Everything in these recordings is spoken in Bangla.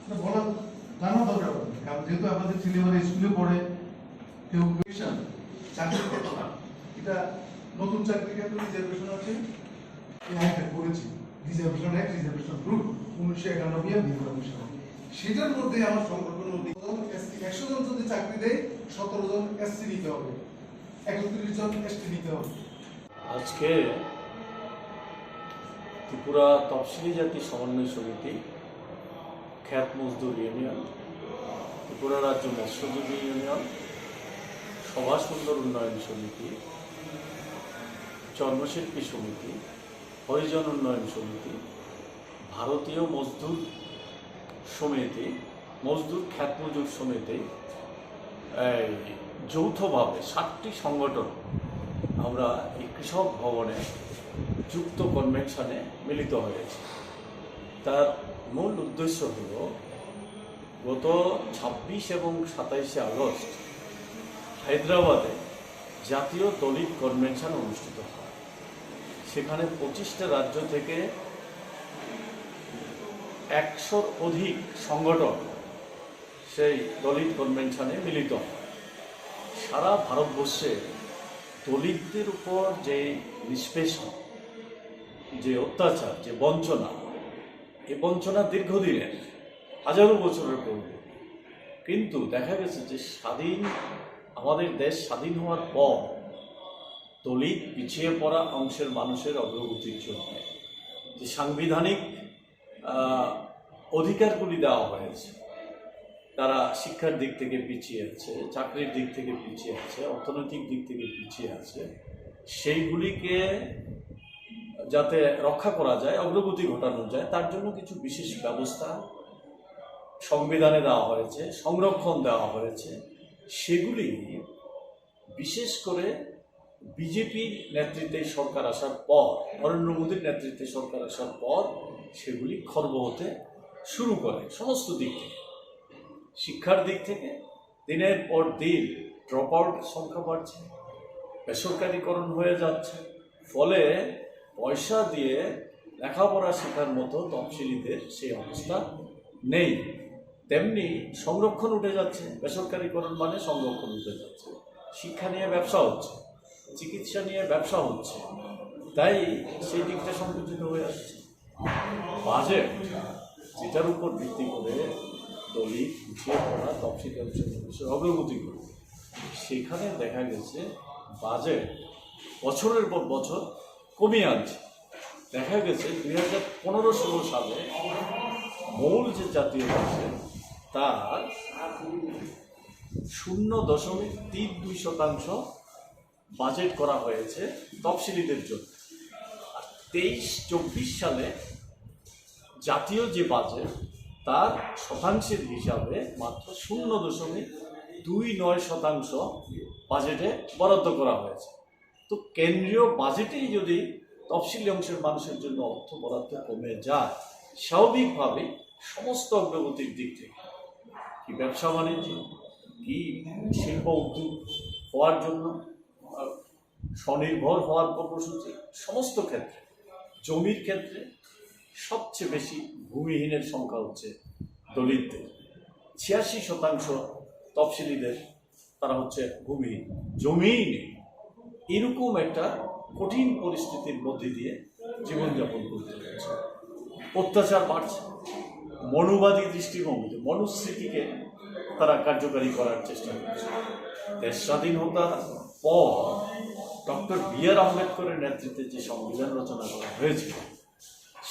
বলা জানা দরকার, কারণ যেহেতু আমাদের ছেলেমেয়েরা স্কুলে পড়ে, কেউ চাকরি করতে না, এটা নতুন চাকরি ক্ষেত্রে রিজার্ভেশন আছে, করেছি রিজার্ভেশন এক রিজার্ভেশন গ্রুপ 1991 আর 2000 সালে। সেটার মধ্যে আমার সংগঠন 100 জন যদি চাকরি দেয় 17 জন এসসি নিতে হবে, 31 জন এসটি নিতে হবে। আজকে ত্রিপুরা তফসিলি জাতি সমন্বয় সমিতি, খ্যাত মজদুর ইউনিয়ন, ত্রিপুরা রাজ্য মৎস্যজীবী ইউনিয়ন, সভা সুন্দর উন্নয়ন সমিতি, জন্মশিল্পী সমিতি, হরিজন উন্নয়ন সমিতি, ভারতীয় মজদুর সমিতি, মজদুর খ্যাত মজুর সমিতি, যৌথভাবে 7টি সংগঠন আমরা এই কৃষক ভবনে যুক্ত কনভেনশনে মিলিত হয়েছে। তার মূল উদ্দেশ্য হল গত 26 এবং 27শে আগস্ট হায়দ্রাবাদে জাতীয় দলিত কনভেনশন অনুষ্ঠিত হয়। সেখানে 25টা রাজ্য থেকে 100-র অধিক সংগঠন সেই দলিত কনভেনশনে মিলিত হয়। সারা ভারতবর্ষে দলিতদের উপর যে নিষ্পেষণ, যে অত্যাচার, যে বঞ্চনা, এই বঞ্চনা দীর্ঘদিনের, হাজারো বছরের পূর্বে। কিন্তু দেখা গেছে যে আমাদের দেশ স্বাধীন হওয়ার পর দলিত পিছিয়ে পড়া অংশের মানুষের অগ্রগতির জন্য যে সাংবিধানিক অধিকারগুলি দেওয়া হয়েছে, তারা শিক্ষার দিক থেকে পিছিয়ে আছে, চাকরির দিক থেকে পিছিয়ে আছে, অর্থনৈতিক দিক থেকে পিছিয়ে আছে, সেইগুলিকে যাতে রক্ষা করা যায়, অগ্রগতি ঘটানো যায়, তার জন্য কিছু বিশেষ ব্যবস্থা সংবিধানে দেওয়া হয়েছে, সংরক্ষণ দেওয়া হয়েছে। সেগুলি বিশেষ করে বিজেপির নেতৃত্বে সরকার আসার পর, নরেন্দ্র মোদীর নেতৃত্বে সরকার আসার পর সেগুলি খর্ব হতে শুরু করে। সমস্ত দিক থেকে, শিক্ষার দিক থেকে দিনের পর দিন ড্রপ আউট সংখ্যা বাড়ছে, বেসরকারীকরণ হয়ে যাচ্ছে, ফলে পয়সা দিয়ে লেখাপড়া শেখার মতো তফসিলিদের সেই অবস্থা নেই। তেমনি সংরক্ষণ উঠে যাচ্ছে, বেসরকারীকরণ মানে সংরক্ষণ উঠে যাচ্ছে, শিক্ষা নিয়ে ব্যবসা হচ্ছে, চিকিৎসা নিয়ে ব্যবসা হচ্ছে, তাই সেই দিকটা সংকুচিত হয়ে আসছে। বাজেট যেটার উপর ভিত্তি করে দলিত পিছিয়ে পড়া তফসিলি অংশের মানুষের অগ্রগতি করবে, সেখানে দেখা গেছে বাজেট বছরের পর বছর কমিয়ে আনছে। দেখা গেছে 2015-16 সালে মূল যে জাতীয় বাজেট তার 0.32% বাজেট করা হয়েছে তফসিলিদের জন্য। আর 23-24 সালে জাতীয় যে বাজেট তার শতাংশের হিসাবে মাত্র 0.29% বাজেটে বরাদ্দ করা হয়েছে। তো কেন্দ্রীয় বাজেটেই যদি তফসিলি অংশের মানুষের জন্য অর্থ বরাদ্দ কমে যায়, স্বাভাবিকভাবে সমস্ত অগ্রগতির দিক থেকে, কি ব্যবসা বাণিজ্য, কি শিল্প উদ্যোগ হওয়ার জন্য স্বনির্ভর হওয়ার কর্মসূচি, সমস্ত ক্ষেত্রে, জমির ক্ষেত্রে সবচেয়ে বেশি ভূমিহীনের সংখ্যা হচ্ছে দলিতদের। 86% তফসিলিদের তারা হচ্ছে ভূমিহীন, জমিই নেই। এরকম একটা কঠিন পরিস্থিতির মধ্যে দিয়ে জীবনযাপন করতে হচ্ছে। অত্যাচার বাড়ছে, মনুবাদী দৃষ্টিভঙ্গিতে মনুস্মৃতিকে তারা কার্যকারী করার চেষ্টা করছে। দেশ স্বাধীনতার পর ডক্টর বি.আর. আম্বেদকরের নেতৃত্বে যে সংবিধান রচনা করা হয়েছিল,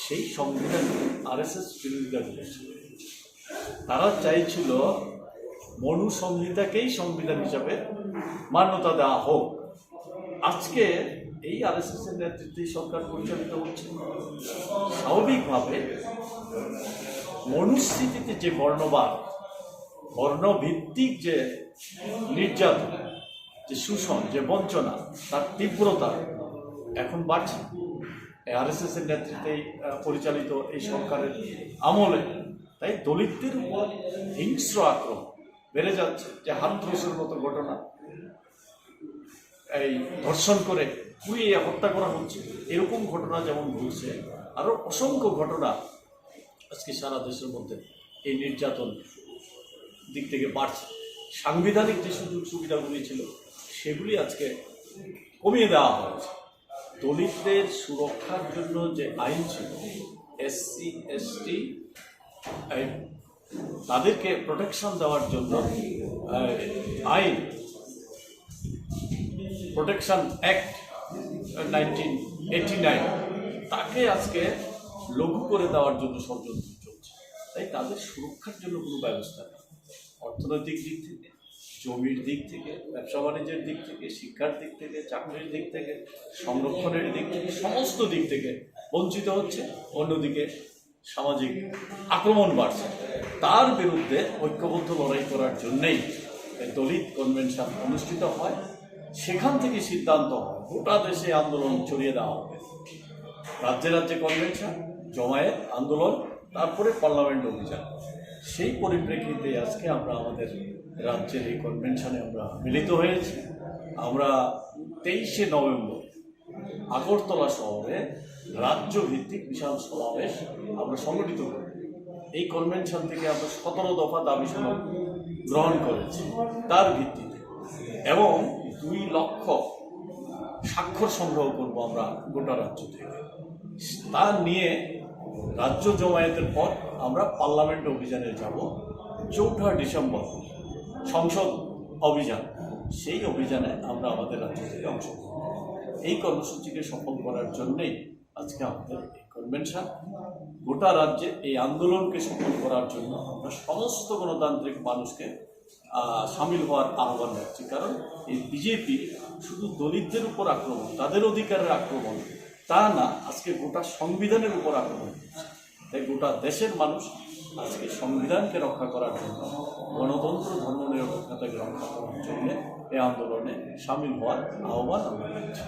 সেই সংবিধানে আরএসএস বিরোধিতা করেছিল। তারা চাইছিল মনু সংহিতাকেই সংবিধান হিসাবে মান্যতা দেওয়া হোক। আজকে এই আরএসএস এর নেতৃত্বে সরকার পরিচালিত হচ্ছে। স্বাভাবিকভাবে মনুস্মৃতিতে যে বর্ণবাদ, বর্ণভিত্তিক যে নির্যাতন, যে শোষণ, যে বঞ্চনা, তার তীব্রতা এখন বাড়ছে। আরএসএস এর নেতৃত্বে পরিচালিত এই সরকারের আমলে তাই দলিতদের উপর হিংস্র আক্রমণ বেড়ে যাচ্ছে। যে হাতরসের মতো ঘটনা, এই ধর্ষণ করে পুড়িয়ে হত্যা করা হচ্ছে, এরকম ঘটনা যেমন ঘটছে, আরো অসংখ্য ঘটনা আজকে সারা দেশের মধ্যে এই নির্যাতন দিক থেকে বাড়ছে। সাংবিধানিক যে সুযোগ সুবিধাগুলি ছিল সেগুলি আজকে কমিয়ে দেওয়া হয়েছে। দলিতদের সুরক্ষার জন্য যে আইন ছিল, SC ST তাদেরকে প্রোটেকশন দেওয়ার জন্য আইন, প্রোটেকশন অ্যাক্ট 1989, তাকে আজকে লঘু করে দেওয়ার জন্য ষড়যন্ত্র চলছে। তাই তাদের সুরক্ষার জন্য কোনো ব্যবস্থা নেই। অর্থনৈতিক দিক থেকে, জমির দিক থেকে, ব্যবসা বাণিজ্যের দিক থেকে, শিক্ষার দিক থেকে, চাকরির দিক থেকে, সংরক্ষণের দিক থেকে, সমস্ত দিক থেকে বঞ্চিত হচ্ছে। অন্যদিকে সামাজিক আক্রমণ বাড়ছে। তার বিরুদ্ধে ঐক্যবদ্ধ লড়াই করার জন্যেই দলিত কনভেনশন অনুষ্ঠিত হয়। সেখান থেকে সিদ্ধান্ত হয় গোটা দেশে আন্দোলন ছড়িয়ে দেওয়া হবে। রাজ্যে রাজ্যে কনভেনশন, জমায়েত, আন্দোলন, তারপরে পার্লামেন্ট অভিযান। সেই পরিপ্রেক্ষিতে আজকে আমরা আমাদের রাজ্যের এই কনভেনশনে আমরা মিলিত হয়েছি। আমরা 23শে নভেম্বর আগরতলা শহরে রাজ্যভিত্তিক বিশাল সমাবেশ আমরা সংগঠিত করি। এই কনভেনশন থেকে আমরা 17 দফা দাবি সনদ গ্রহণ করেছি তার ভিত্তিতে, এবং 2 লক্ষ স্বাক্ষর সংগ্রহ করব আমরা গোটা রাজ্য থেকে। তা নিয়ে রাজ্য জমায়েতের পর আমরা পার্লামেন্ট অভিযানে যাব 4 ডিসেম্বর, সংসদ অভিযান। সেই অভিযানে আমরা আমাদের রাজ্য থেকে অংশগ্রহণ করব। এই কর্মসূচিকে সফল করার জন্যেই আজকে আমাদের এই কনভেনশন। গোটা রাজ্যে এই আন্দোলনকে সফল করার জন্য আমরা সমস্ত গণতান্ত্রিক মানুষকে সামিল হওয়ার আহ্বান রাখছি। কারণ এই বিজেপি শুধু দলিতদের উপর আক্রমণ, তাদের অধিকারের আক্রমণ তা না, আজকে গোটা সংবিধানের উপর আক্রমণ করছে। তাই গোটা দেশের মানুষ আজকে সংবিধানকে রক্ষা করার জন্য, গণতন্ত্র ধর্মনিরপেক্ষতাকে রক্ষা করার জন্য এই আন্দোলনে সামিল হওয়ার আহ্বান আমরা রাখছি।